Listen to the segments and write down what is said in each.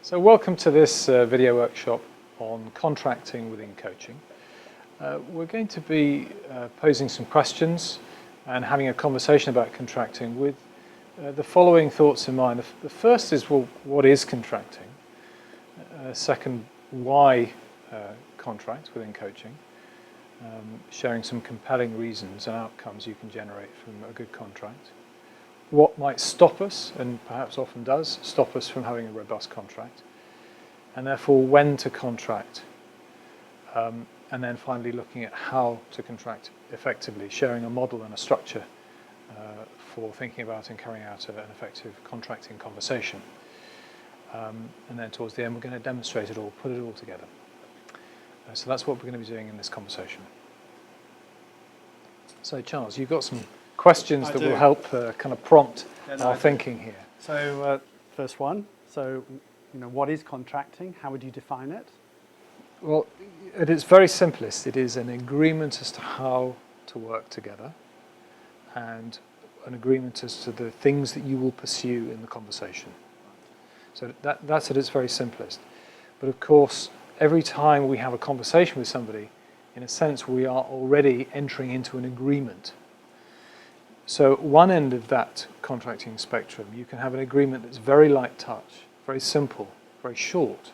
So welcome to this video workshop on contracting within coaching. We're going to be posing some questions and having a conversation about contracting with the following thoughts in mind. The first is, well, what is contracting? Second, why contract within coaching? Sharing some compelling reasons and outcomes you can generate from a good contract. What might stop us, and perhaps often does, stop us from having a robust contract, and therefore when to contract, and then finally looking at how to contract effectively, sharing a model and a structure for thinking about and carrying out an effective contracting conversation. And then towards the end we're going to demonstrate it all, put it all together. So that's what we're going to be doing in this conversation. So Charles, you've got some questions that will help kind of prompt our thinking here. So first one, what is contracting? How would you define it? Well, at its very simplest, it is an agreement as to how to work together and an agreement as to the things that you will pursue in the conversation. So that's at its very simplest. But of course, every time we have a conversation with somebody, in a sense, we are already entering into an agreement. So at one end of that contracting spectrum, you can have an agreement that's very light touch, very simple, very short,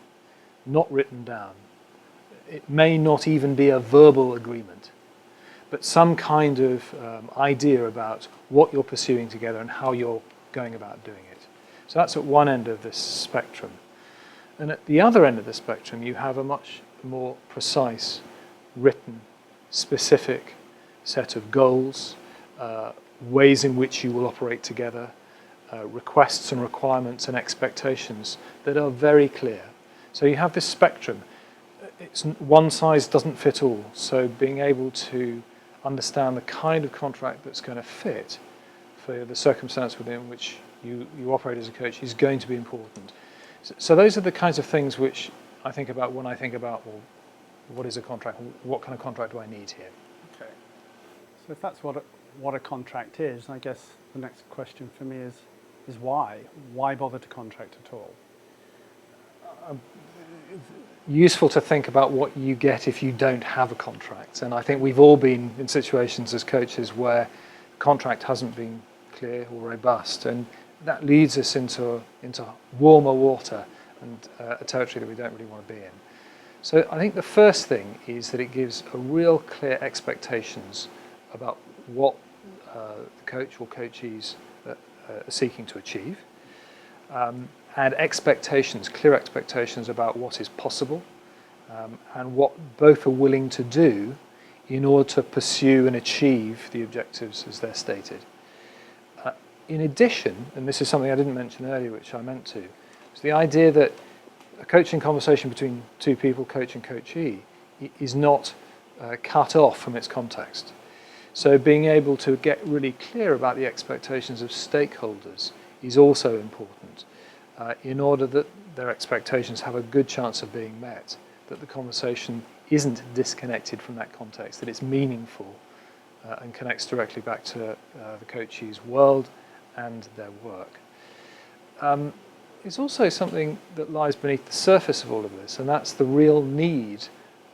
not written down. It may not even be a verbal agreement, but some kind of idea about what you're pursuing together and how you're going about doing it. So that's at one end of this spectrum. And at the other end of the spectrum, you have a much more precise, written, specific set of goals, ways in which you will operate together, requests and requirements and expectations that are very clear. So you have this spectrum. One size doesn't fit all, so being able to understand the kind of contract that's going to fit for the circumstance within which you operate as a coach is going to be important. So those are the kinds of things which I think about when I think about, well, what is a contract? What kind of contract do I need here? Okay. So if that's what a contract is, I guess the next question for me is why? Why bother to contract at all? Useful to think about what you get if you don't have a contract. And I think we've all been in situations as coaches where contract hasn't been clear or robust. And that leads us into warmer water and a territory that we don't really want to be in. So I think the first thing is that it gives a real clear expectations about what the coach or coachees are seeking to achieve, and expectations, clear expectations about what is possible, and what both are willing to do in order to pursue and achieve the objectives as they're stated. In addition, and this is something I didn't mention earlier, which I meant to, is the idea that a coaching conversation between two people, coach and coachee, is not cut off from its context. So being able to get really clear about the expectations of stakeholders is also important in order that their expectations have a good chance of being met, that the conversation isn't disconnected from that context, that it's meaningful and connects directly back to the coachee's world and their work. It's also something that lies beneath the surface of all of this, and that's the real need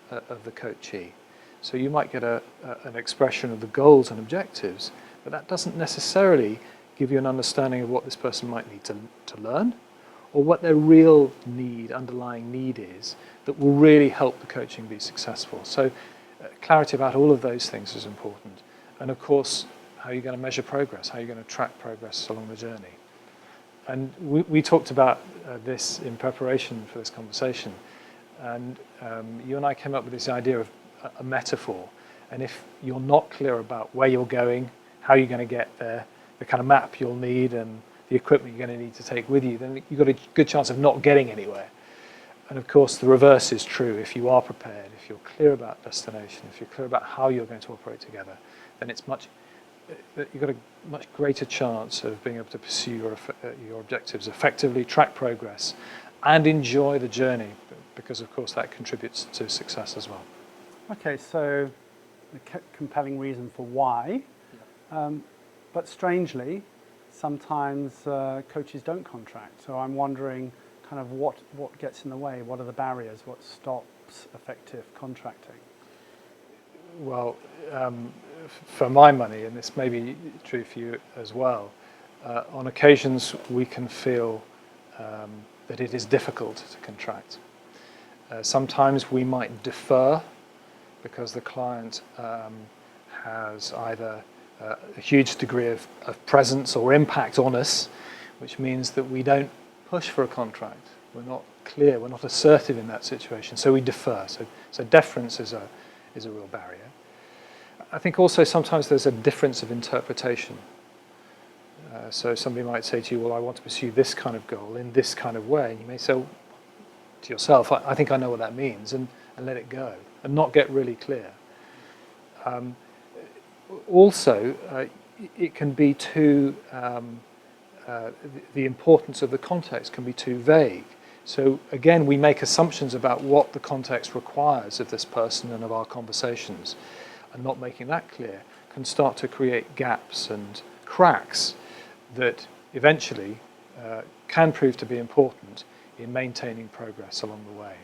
of the coachee. So you might get an expression of the goals and objectives, but that doesn't necessarily give you an understanding of what this person might need to learn, or what their real need, underlying need is, that will really help the coaching be successful. So clarity about all of those things is important. And of course, how you're going to measure progress, how you're going to track progress along the journey. And we talked about this in preparation for this conversation. And you and I came up with this idea of a metaphor. And if you're not clear about where you're going, how you're going to get there, the kind of map you'll need and the equipment you're going to need to take with you, then you've got a good chance of not getting anywhere. And of course, the reverse is true. If you are prepared, if you're clear about destination, if you're clear about how you're going to operate together, then you've got a much greater chance of being able to pursue your objectives effectively, track progress, and enjoy the journey, because of course that contributes to success as well. Okay, so a compelling reason for why, but strangely, sometimes coaches don't contract. So I'm wondering kind of what gets in the way? What are the barriers? What stops effective contracting? Well, for my money, and this may be true for you as well, on occasions we can feel that it is difficult to contract. Sometimes we might defer because the client has either a huge degree of presence or impact on us, which means that we don't push for a contract. We're not clear, we're not assertive in that situation, so we defer. So deference is a real barrier. I think also sometimes there's a difference of interpretation. So somebody might say to you, well, I want to pursue this kind of goal in this kind of way. And you may say to yourself, I think I know what that means, and let it go, and not get really clear. Also, it can be too, the importance of the context can be too vague. So again, we make assumptions about what the context requires of this person and of our conversations, and not making that clear can start to create gaps and cracks that eventually can prove to be important in maintaining progress along the way.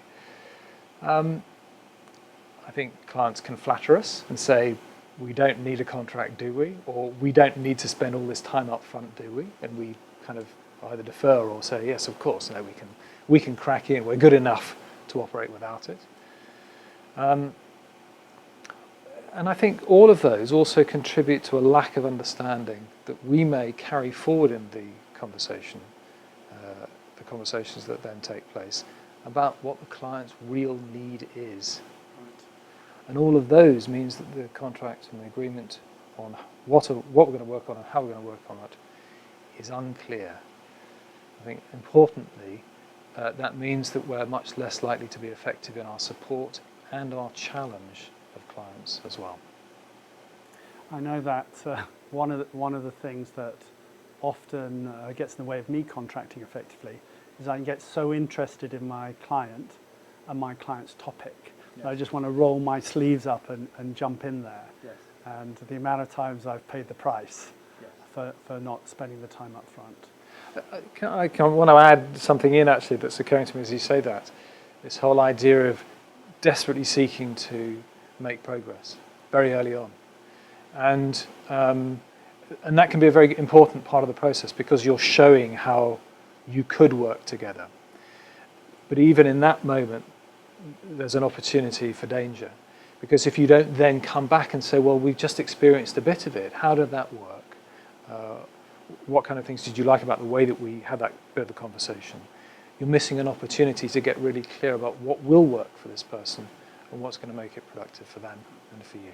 I think clients can flatter us and say, we don't need a contract, do we? Or we don't need to spend all this time up front, do we? And we kind of either defer or say, yes, of course, no, we can crack in, we're good enough to operate without it. And I think all of those also contribute to a lack of understanding that we may carry forward in the conversation, the conversations that then take place, about what the client's real need is. And all of those means that the contract and the agreement on what we're going to work on and how we're going to work on it is unclear. I think importantly, that means that we're much less likely to be effective in our support and our challenge of clients as well. I know that one of the things that often gets in the way of me contracting effectively is I get so interested in my client and my client's topic. Yes. I just want to roll my sleeves up and jump in there. Yes. And the amount of times I've paid the price for not spending the time up front. I want to add something in actually that's occurring to me as you say that. This whole idea of desperately seeking to make progress very early on. And that can be a very important part of the process because you're showing how you could work together. But even in that moment, there's an opportunity for danger. Because if you don't then come back and say, well, we've just experienced a bit of it, how did that work? What kind of things did you like about the way that we had that bit of the conversation? You're missing an opportunity to get really clear about what will work for this person and what's going to make it productive for them and for you.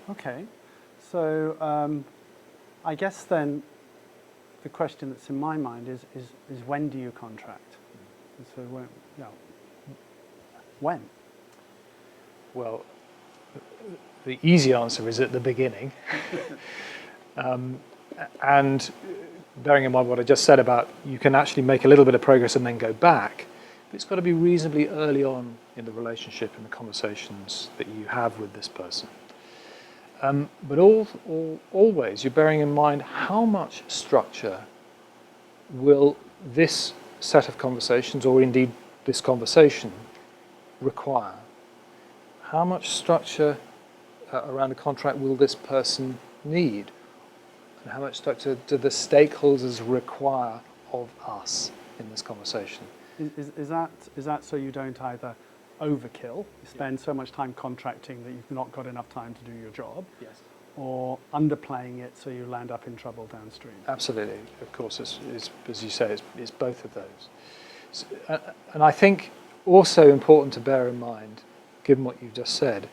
Okay, so I guess then the question that's in my mind is when do you contract? And so when? Well, the easy answer is at the beginning. And bearing in mind what I just said about you can actually make a little bit of progress and then go back, but it's got to be reasonably early on in the relationship and the conversations that you have with this person. But always you're bearing in mind how much structure will this set of conversations, or indeed this conversation, require. How much structure around a contract will this person need? And how much structure do the stakeholders require of us in this conversation? Is that so you don't either overkill, you spend so much time contracting that you've not got enough time to do your job, yes, or underplaying it so you land up in trouble downstream? Absolutely, of course, it's as you say, it's both of those. So, and I think also important to bear in mind, given what you've just said,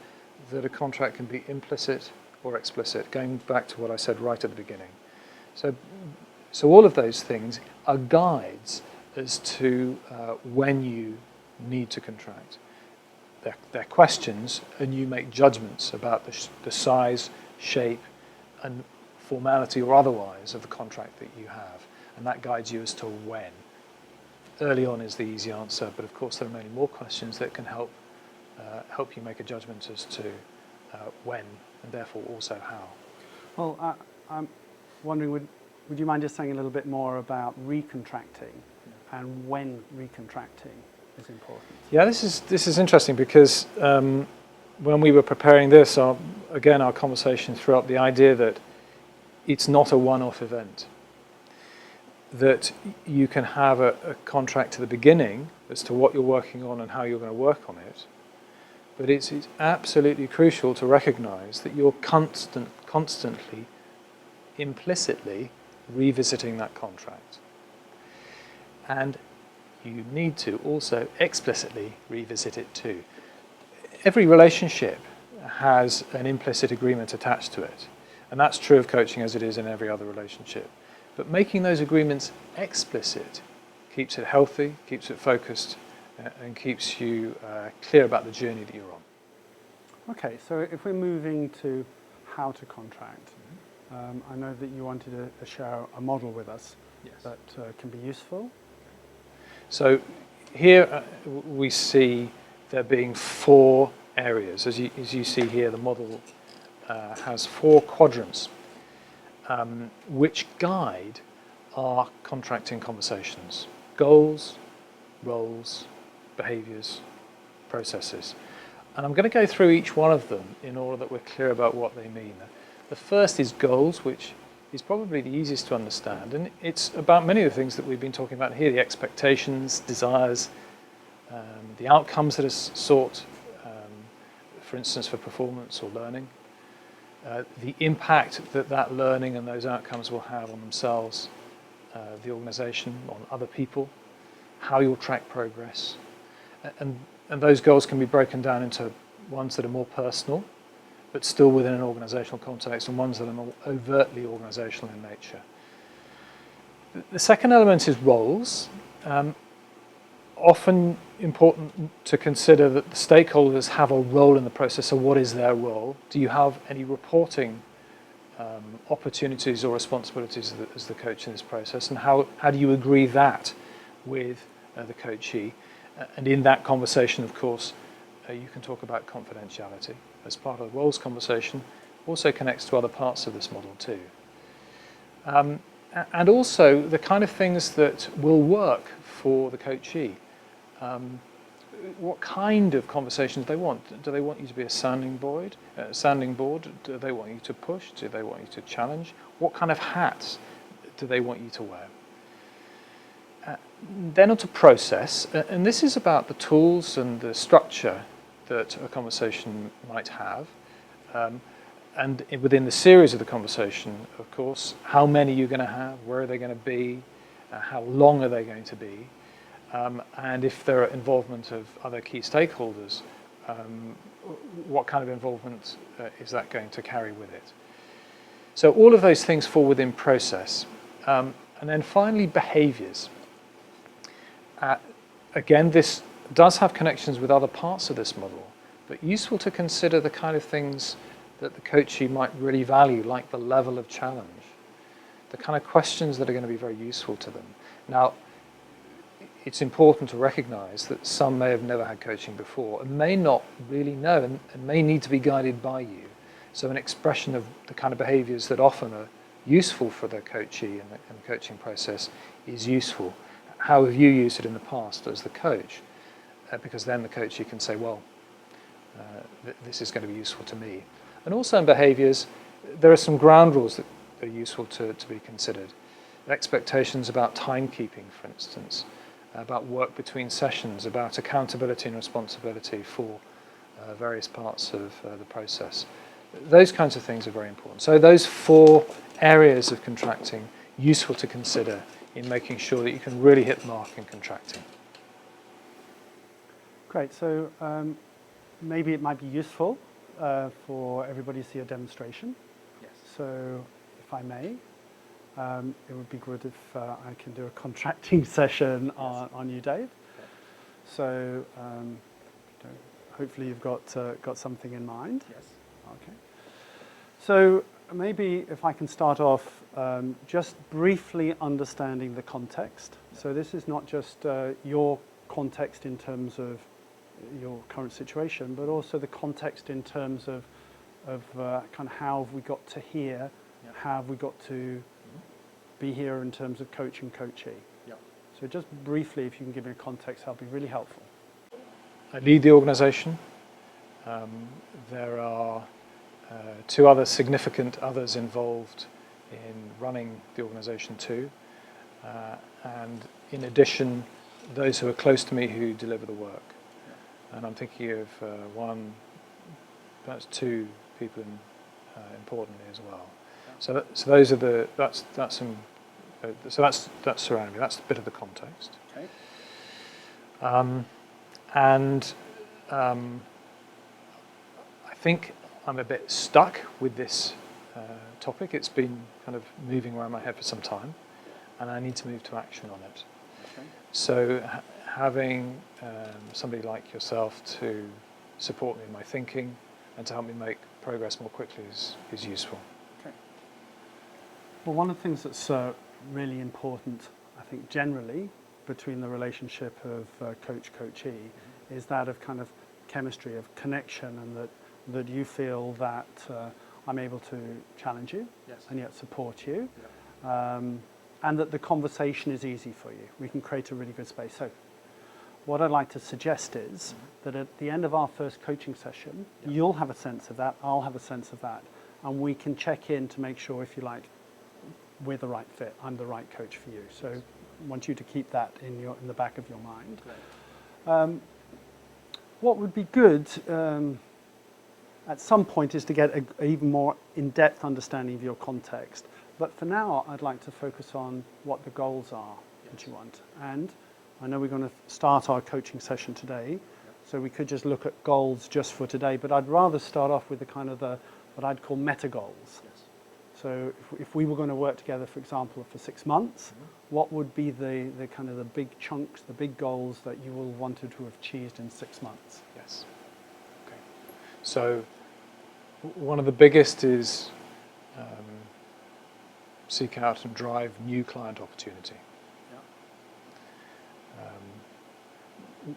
that a contract can be implicit or explicit, going back to what I said right at the beginning. So all of those things are guides as to when you need to contract. They're questions, and you make judgments about the size, shape, and formality or otherwise of the contract that you have, and that guides you as to when. Early on is the easy answer, but of course there are many more questions that can help you make a judgment as to when, and therefore also how. Well, I'm wondering, would you mind just saying a little bit more about recontracting? and when recontracting is important? Yeah, this is interesting because when we were preparing this, our conversation threw up the idea that it's not a one-off event. That you can have a contract to the beginning as to what you're working on and how you're going to work on it, but it's absolutely crucial to recognise that you're constantly, implicitly revisiting that contract. And you need to also explicitly revisit it too. Every relationship has an implicit agreement attached to it, and that's true of coaching as it is in every other relationship. But making those agreements explicit keeps it healthy, keeps it focused, and keeps you clear about the journey that you're on. Okay, so if we're moving to how to contract, I know that you wanted to share a model with us that can be useful. So here we see there being 4 areas. As you see here, the model has 4 quadrants which guide our contracting conversations: goals, roles, behaviours, processes. And I'm going to go through each one of them in order that we're clear about what they mean. The first is goals, which is probably the easiest to understand, and it's about many of the things that we've been talking about here: the expectations, desires, the outcomes that are sought, for instance, for performance or learning, the impact that learning and those outcomes will have on themselves, the organisation, on other people, how you'll track progress. And those goals can be broken down into ones that are more personal, but still within an organisational context, and ones that are more overtly organisational in nature. The second element is roles. Often important to consider that the stakeholders have a role in the process. So what is their role? Do you have any reporting opportunities or responsibilities as the coach in this process? And how do you agree that with the coachee? And in that conversation, of course, you can talk about confidentiality as part of the roles conversation. Also connects to other parts of this model too. And also the kind of things that will work for the coachee. What kind of conversations they want? Do they want you to be a sounding board? Do they want you to push? Do they want you to challenge? What kind of hats do they want you to wear? Then onto process, and this is about the tools and the structure that a conversation might have, and within the series of the conversation, of course, how many you're going to have, where are they going to be, how long are they going to be, and if there are involvement of other key stakeholders, what kind of involvement is that going to carry with it? So all of those things fall within process. And then finally, behaviours. Again, this does have connections with other parts of this model, but useful to consider the kind of things that the coachee might really value, like the level of challenge, the kind of questions that are going to be very useful to them. Now, it's important to recognise that some may have never had coaching before and may not really know and may need to be guided by you. So an expression of the kind of behaviours that often are useful for the coachee and the coaching process is useful. How have you used it in the past as the coach? Because then the coachee can say, well, this is going to be useful to me. And also in behaviours, there are some ground rules that are useful to be considered. Expectations about timekeeping, for instance, about work between sessions, about accountability and responsibility for various parts of the process. Those kinds of things are very important. So those 4 areas of contracting, useful to consider in making sure that you can really hit the mark in contracting. Great. So maybe it might be useful for everybody to see a demonstration. Yes. So if I may, it would be good if I can do a contracting session on you, Dave. Okay. So hopefully you've got something in mind. Yes. Okay. So maybe if I can start off just briefly understanding the context. So this is not just your context in terms of your current situation, but also the context in terms of kind of how have we got to here, how have we got to be here in terms of coach and coachee. Yeah. So just briefly, if you can give me a context, that'll be really helpful. I lead the organisation. There are two other significant others involved in running the organisation too. And in addition, those who are close to me who deliver the work. And I'm thinking of one, perhaps two people importantly as well. So those are that's surrounding me. That's a bit of the context. Okay. I think I'm a bit stuck with this topic. It's been kind of moving around my head for some time, and I need to move to action on it. Okay. So having somebody like yourself to support me in my thinking and to help me make progress more quickly is useful. Okay. Well, one of the things that's really important, I think, generally between the relationship of coach-coachee is that of kind of chemistry, of connection, and that you feel that I'm able to challenge you and yet support you, and that the conversation is easy for you. We can create a really good space. So what I'd like to suggest is that at the end of our first coaching session, you'll have a sense of that, I'll have a sense of that, and we can check in to make sure, if you like, we're the right fit, I'm the right coach for you. So I want you to keep that in the back of your mind. What would be good at some point is to get an even more in-depth understanding of your context. But for now, I'd like to focus on what the goals are that you want. And I know we're going to start our coaching session today, so we could just look at goals just for today, but I'd rather start off with the kind of what I'd call meta goals. So if we were going to work together, for example, for 6 months, what would be the kind of the big chunks, the big goals that you will wanted to have achieved in 6 months? Yes. Okay. So one of the biggest is seek out and drive new client opportunity.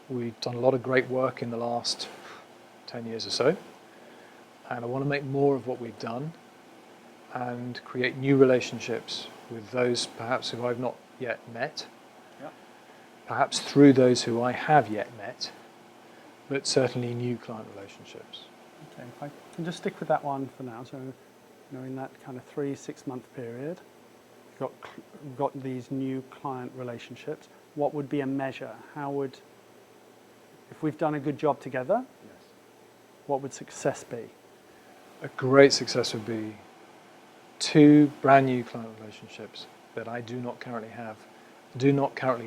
We've done a lot of great work in the last 10 years or so, and I want to make more of what we've done and create new relationships with those perhaps who I've not yet met, perhaps through those who I have yet met, but certainly new client relationships. Okay, if I can just stick with that one for now. So, in that kind of 3-6 month period, you've got these new client relationships. What would be a measure? If we've done a good job together, what would success be? A great success would be 2 brand new client relationships that I do not currently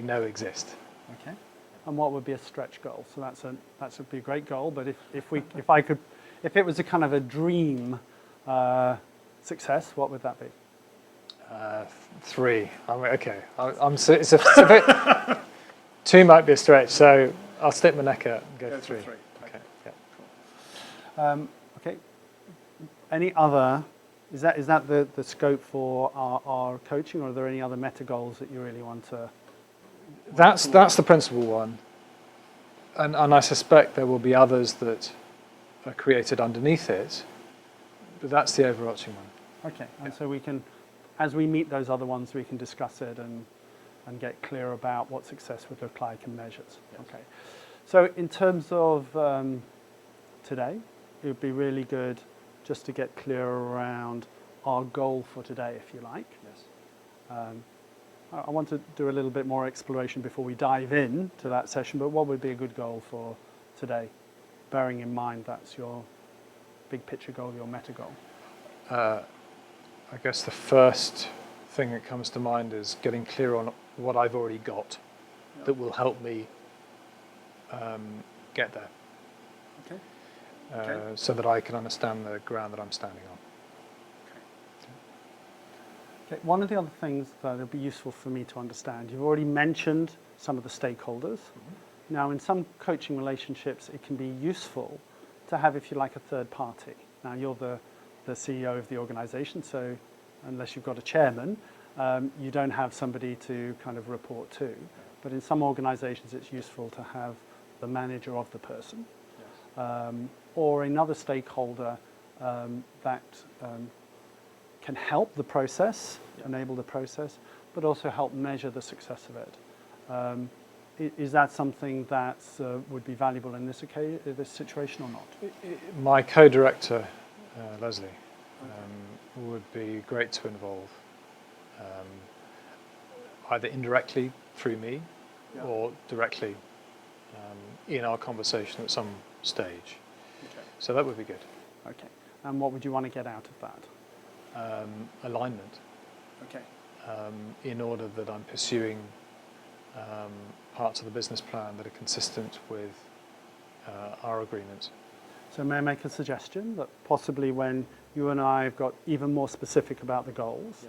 know exist. Okay. And what would be a stretch goal? So that would be a great goal. But if it was a kind of a dream success, what would that be? 3. Okay. It's a bit. 2 might be a stretch, so I'll stick my neck out and go for 3. Okay. Yeah. Cool. Okay. Any other? Is that the scope for our coaching, or are there any other meta goals that you really want to? That's the principal one, and I suspect there will be others that are created underneath it, but that's the overarching one. Okay, and so we can, as we meet those other ones, we can discuss it and get clear about what success would look like and measures. Yes. Okay, so in terms of today, it would be really good just to get clear around our goal for today, if you like. Yes. I want to do a little bit more exploration before we dive in to that session, but what would be a good goal for today, bearing in mind that's your big picture goal, your meta goal? I guess the first thing that comes to mind is getting clear on what I've already got that will help me get there. Okay. So that I can understand the ground that I'm standing on. Okay. One of the other things that would be useful for me to understand, you've already mentioned some of the stakeholders. Now, in some coaching relationships, it can be useful to have, if you like, a third party. Now, you're the CEO of the organization, so unless you've got a chairman, you don't have somebody to kind of report to. But in some organizations, it's useful to have the manager of the person. Or another stakeholder that can help the process, enable the process, but also help measure the success of it. Is that something that would be valuable in this situation or not? My co-director, Leslie, would be great to involve, either indirectly through me or directly in our conversation at some stage. Okay. So that would be good. Okay. And what would you want to get out of that? Alignment, Okay. in order that I'm pursuing parts of the business plan that are consistent with our agreement. So may I make a suggestion that possibly when you and I have got even more specific about the goals,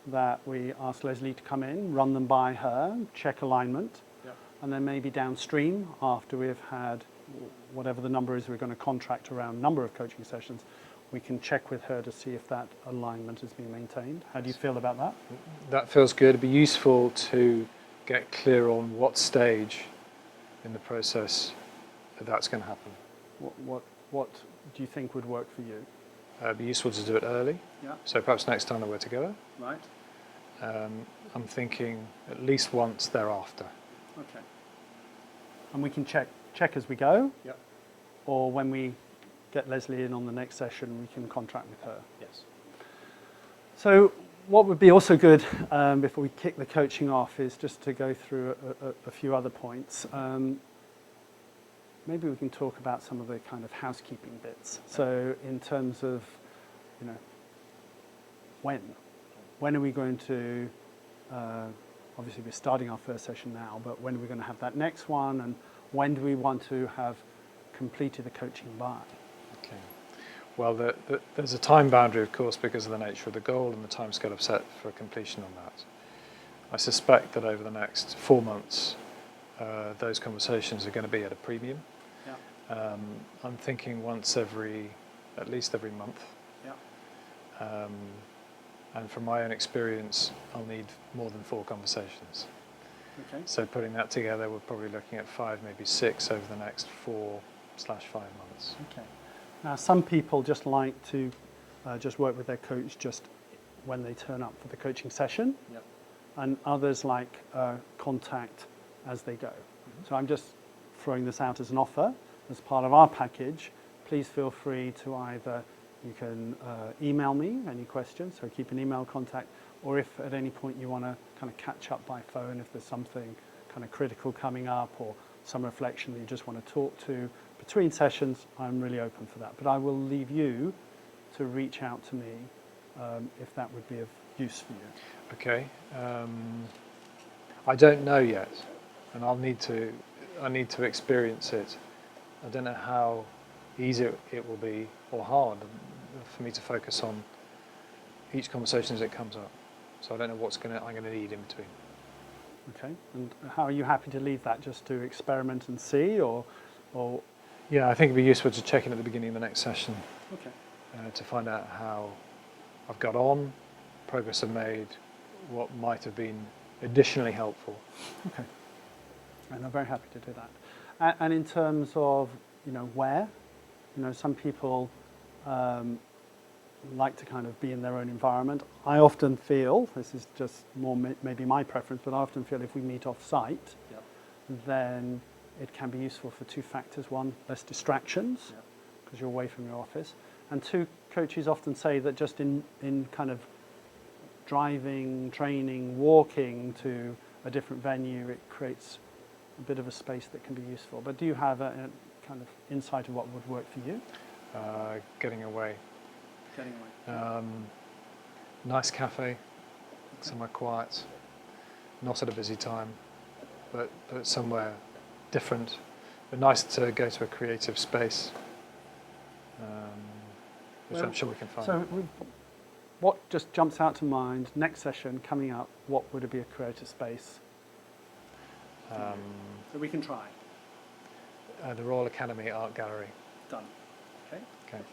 that we ask Leslie to come in, run them by her, check alignment, and then maybe downstream after we've had whatever the number is we're going to contract around number of coaching sessions, we can check with her to see if that alignment is being maintained. How do you feel about that? That feels good. It'd be useful to get clear on what stage in the process that's going to happen. What do you think would work for you? It'd be useful to do it early. Yeah. So perhaps next time that we're together. Right. I'm thinking at least once thereafter. Okay. And we can check as we go. Yep. Or when we get Leslie in on the next session, we can contract with her. Yes. So what would be also good before we kick the coaching off is just to go through a few other points. Maybe we can talk about some of the kind of housekeeping bits. So in terms of, when are we going to, obviously we're starting our first session now, but when are we going to have that next one, and when do we want to have completed the coaching by? Okay. Well, there's a time boundary, of course, because of the nature of the goal and the timescale I've set for completion on that. I suspect that over the next 4 months, those conversations are going to be at a premium. Yeah. I'm thinking at least every month. Yeah. And from my own experience, I'll need more than 4 conversations. Okay. So putting that together, we're probably looking at 5, maybe 6 over the next 4/5 months. Okay. Now, some people just like to just work with their coach just when they turn up for the coaching session, Yep. and others like contact as they go. Mm-hmm. So I'm just throwing this out as an offer as part of our package. Please feel free to either, you can email me any questions, so keep an email contact, or if at any point you want to kind of catch up by phone, if there's something kind of critical coming up or some reflection that you just want to talk to between sessions, I'm really open for that. But I will leave you to reach out to me if that would be of use for you. Okay. I don't know yet, and I need to experience it. I don't know how easy it will be or hard for me to focus on each conversation as it comes up. So I don't know what I'm going to need in between. Okay. And how are you happy to leave that, just to experiment and see, or? Yeah, I think it'd be useful to check in at the beginning of the next session. Okay. To find out how I've got on, progress I've made, what might have been additionally helpful. Okay. And I'm very happy to do that. And in terms of, where, some people like to kind of be in their own environment. I often feel, this is just more maybe my preference, but I often feel if we meet off-site, then it can be useful for 2 factors. 1, less distractions, because you're away from your office. And 2, coaches often say that just in kind of driving, training, walking to a different venue, it creates a bit of a space that can be useful. But do you have a kind of insight of what would work for you? Getting away. Getting away. Nice cafe, somewhere quiet, not at a busy time, but somewhere different. But nice to go to a creative space, which I'm sure we can find. So what just jumps out to mind, next session coming up, what would be a creative space? So we can try. The Royal Academy Art Gallery. Done. Okay. Okay.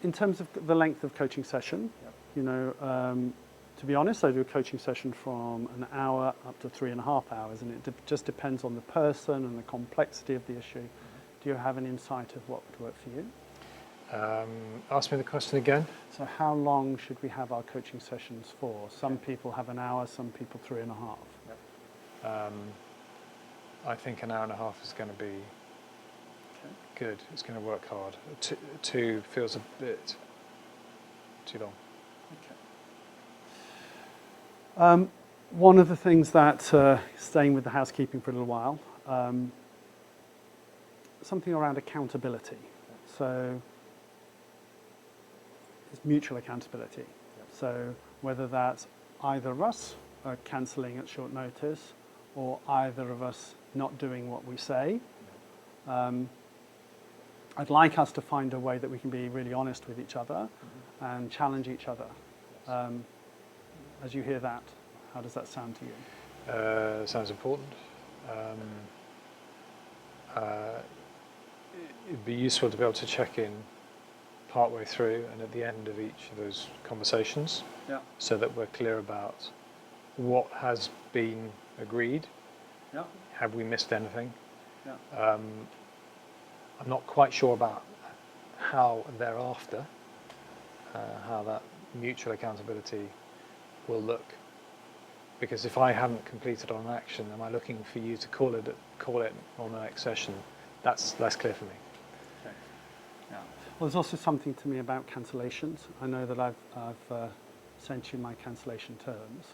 In terms of the length of coaching session, to be honest, I do a coaching session from an hour up to 3.5 hours, and it just depends on the person and the complexity of the issue. Mm-hmm. Do you have an insight of what would work for you? Ask me the question again. So how long should we have our coaching sessions for? Some people have an hour, some people 3.5. Yep. I think an hour and a half is going to be good. It's going to work hard. Two feels a bit too long. One of the things that, staying with the housekeeping for a little while, something around accountability. So it's mutual accountability. Yep. So whether that's either of us cancelling at short notice or either of us not doing what we say, I'd like us to find a way that we can be really honest with each other and challenge each other. Yes. As you hear that, how does that sound to you? Sounds important. It'd be useful to be able to check in partway through and at the end of each of those conversations, Yeah. so that we're clear about what has been agreed. Yeah. Have we missed anything? Yeah. I'm not quite sure about how thereafter, how that mutual accountability will look. Because if I haven't completed on an action, am I looking for you to call it on the next session? That's less clear for me. Okay. Yeah. Well, there's also something to me about cancellations. I know that I've sent you my cancellation terms,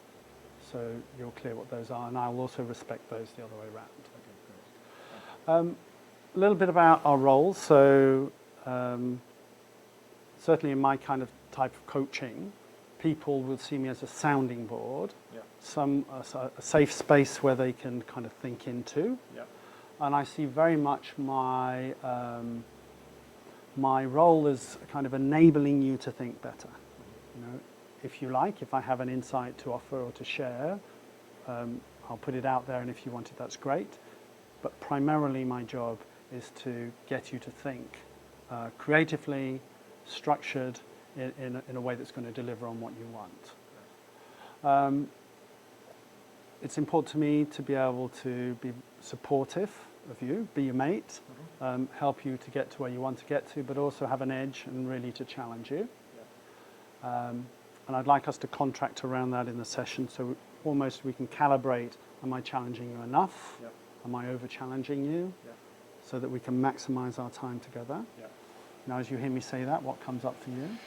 so you're clear what those are, and I'll also respect those the other way around. Okay, great. A little bit about our roles. So certainly in my kind of type of coaching, people will see me as a sounding board, a safe space where they can kind of think into. Yeah. And I see very much my my role as kind of enabling you to think better. You know, if you like, if I have an insight to offer or to share, I'll put it out there, and if you want it, that's great. But primarily my job is to get you to think creatively, structured, in a way that's going to deliver on what you want. It's important to me to be able to be supportive of you, be your mate, help you to get to where you want to get to, but also have an edge and really to challenge you. Yeah. And I'd like us to contract around that in the session, so almost we can calibrate, am I challenging you enough? Yeah. Am I over-challenging you? Yeah. So that we can maximize our time together. Yeah. Now, as you hear me say that, what comes up for you?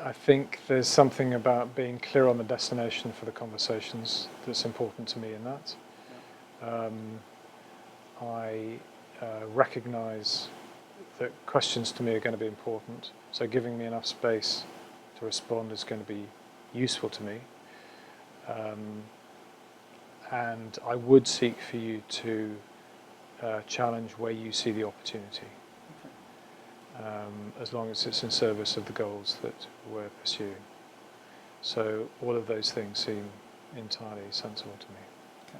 I think there's something about being clear on the destination for the conversations that's important to me in that. Yeah. I recognise that questions to me are going to be important, so giving me enough space to respond is going to be useful to me. And I would seek for you to challenge where you see the opportunity, as long as it's in service of the goals that we're pursuing. So all of those things seem entirely sensible to me. Okay.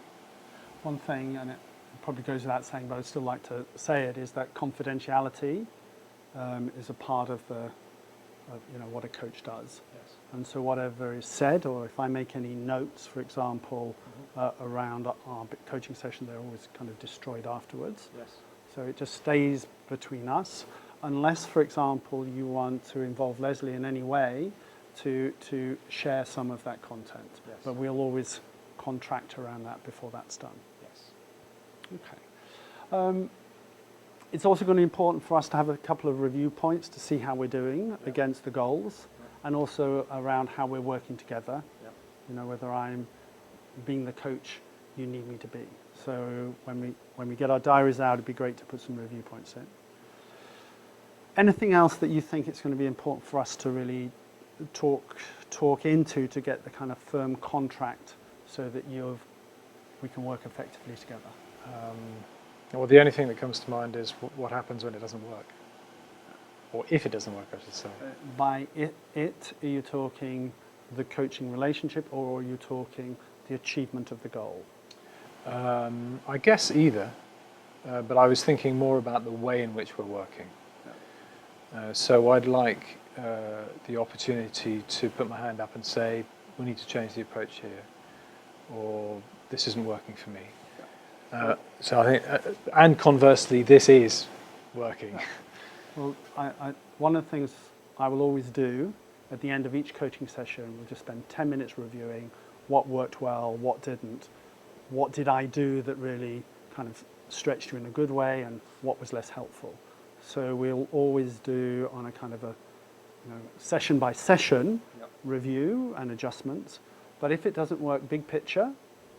One thing, and it probably goes without saying, but I'd still like to say it, is that confidentiality is a part of what a coach does. Yes. And so whatever is said, or if I make any notes, for example, around our coaching session, they're always kind of destroyed afterwards. Yes. So it just stays between us, unless, for example, you want to involve Leslie in any way to share some of that content. Yes. But we'll always contract around that before that's done. Yes. Okay. It's also going to be important for us to have a couple of review points to see how we're doing against the goals, and also around how we're working together. Yep. You know, whether I'm being the coach you need me to be. So when we get our diaries out, it'd be great to put some review points in. Anything else that you think it's going to be important for us to really talk into to get the kind of firm contract so that we can work effectively together? Well, the only thing that comes to mind is what happens when it doesn't work, or if it doesn't work, I should say. By it, are you talking the coaching relationship, or are you talking the achievement of the goal? I guess either, but I was thinking more about the way in which we're working. So I'd like the opportunity to put my hand up and say, we need to change the approach here, or this isn't working for me. So I think, and conversely, this is working. Well, one of the things I will always do at the end of each coaching session, we'll just spend 10 minutes reviewing what worked well, what didn't, what did I do that really kind of stretched you in a good way, and what was less helpful. So we'll always do on a kind of a session by session review and adjustments. But if it doesn't work big picture,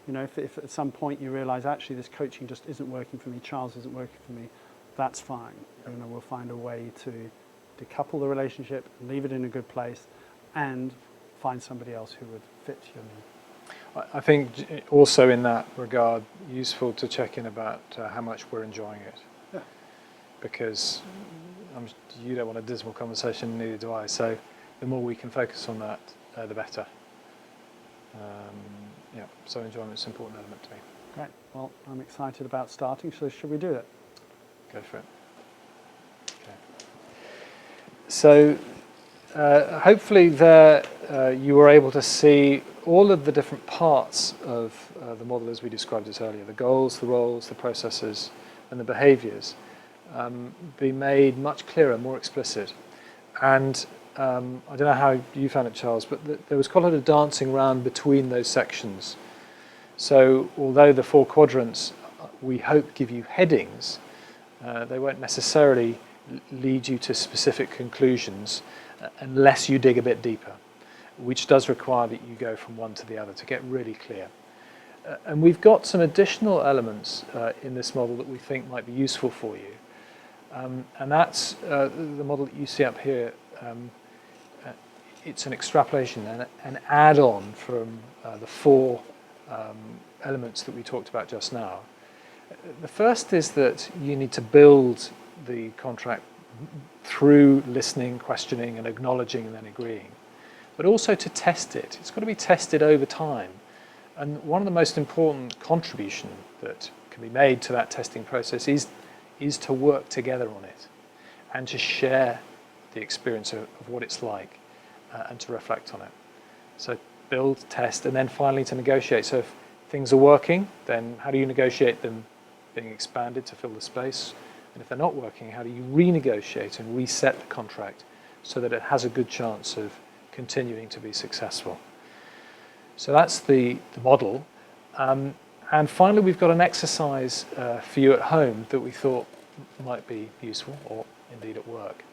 if at some point you realize actually this coaching just isn't working for me, Charles isn't working for me, that's fine. We'll find a way to decouple the relationship, leave it in a good place, and find somebody else who would fit your need. I think also in that regard, useful to check in about how much we're enjoying it. Yeah. Because you don't want a dismal conversation, neither do I. So the more we can focus on that, the better. So enjoyment's an important element to me. Great. Well, I'm excited about starting. So should we do it? Go for it. Okay. So hopefully there you were able to see all of the different parts of the model as we described it earlier, the goals, the roles, the processes, and the behaviours be made much clearer, more explicit. And I don't know how you found it, Charles, but there was quite a lot of dancing around between those sections. So although the 4 quadrants we hope give you headings, they won't necessarily lead you to specific conclusions unless you dig a bit deeper, which does require that you go from one to the other to get really clear. And we've got some additional elements in this model that we think might be useful for you. And that's the model that you see up here. It's an extrapolation, an add-on from the 4 elements that we talked about just now. The first is that you need to build the contract through listening, questioning, and acknowledging, and then agreeing. But also to test it. It's got to be tested over time. And one of the most important contribution that can be made to that testing process is to work together on it and to share the experience of what it's like and to reflect on it. So build, test, and then finally to negotiate. So if things are working, then how do you negotiate them being expanded to fill the space? And if they're not working, how do you renegotiate and reset the contract so that it has a good chance of continuing to be successful? So that's the model. And finally, we've got an exercise for you at home that we thought might be useful, or indeed at work.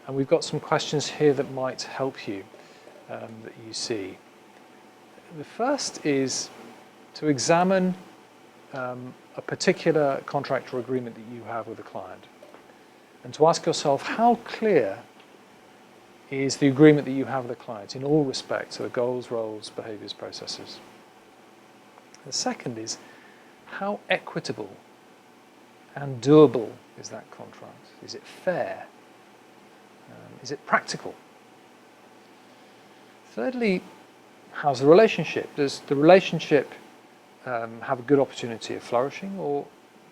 And we've got some questions here that might help you, that you see. The first is to examine a particular contract or agreement that you have with a client, and to ask yourself, how clear is the agreement that you have with the client in all respects, so the goals, roles, behaviours, processes. The second is, how equitable and doable is that contract? Is it fair? Is it practical? Thirdly, how's the relationship? Does the relationship have a good opportunity of flourishing, or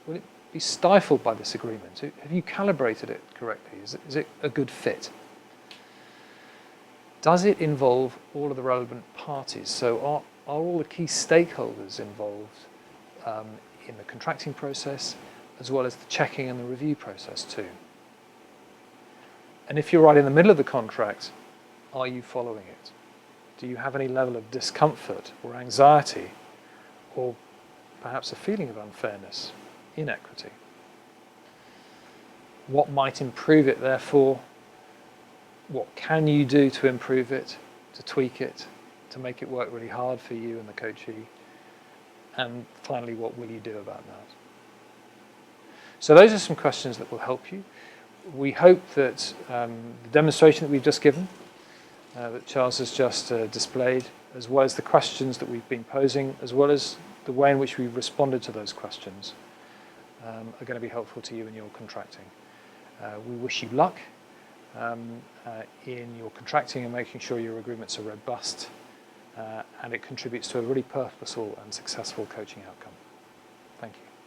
will it be stifled by this agreement? Have you calibrated it correctly? Is it a good fit? Does it involve all of the relevant parties? So are all the key stakeholders involved in the contracting process, as well as the checking and the review process too? And if you're right in the middle of the contract, are you following it? Do you have any level of discomfort or anxiety, or perhaps a feeling of unfairness, inequity? What might improve it, therefore? What can you do to improve it, to tweak it, to make it work really hard for you and the coachee? And finally, what will you do about that? So those are some questions that will help you. We hope that the demonstration that we've just given, that Charles has just displayed, as well as the questions that we've been posing, as well as the way in which we've responded to those questions, are going to be helpful to you in your contracting. We wish you luck in your contracting and making sure your agreements are robust, and it contributes to a really purposeful and successful coaching outcome. Thank you.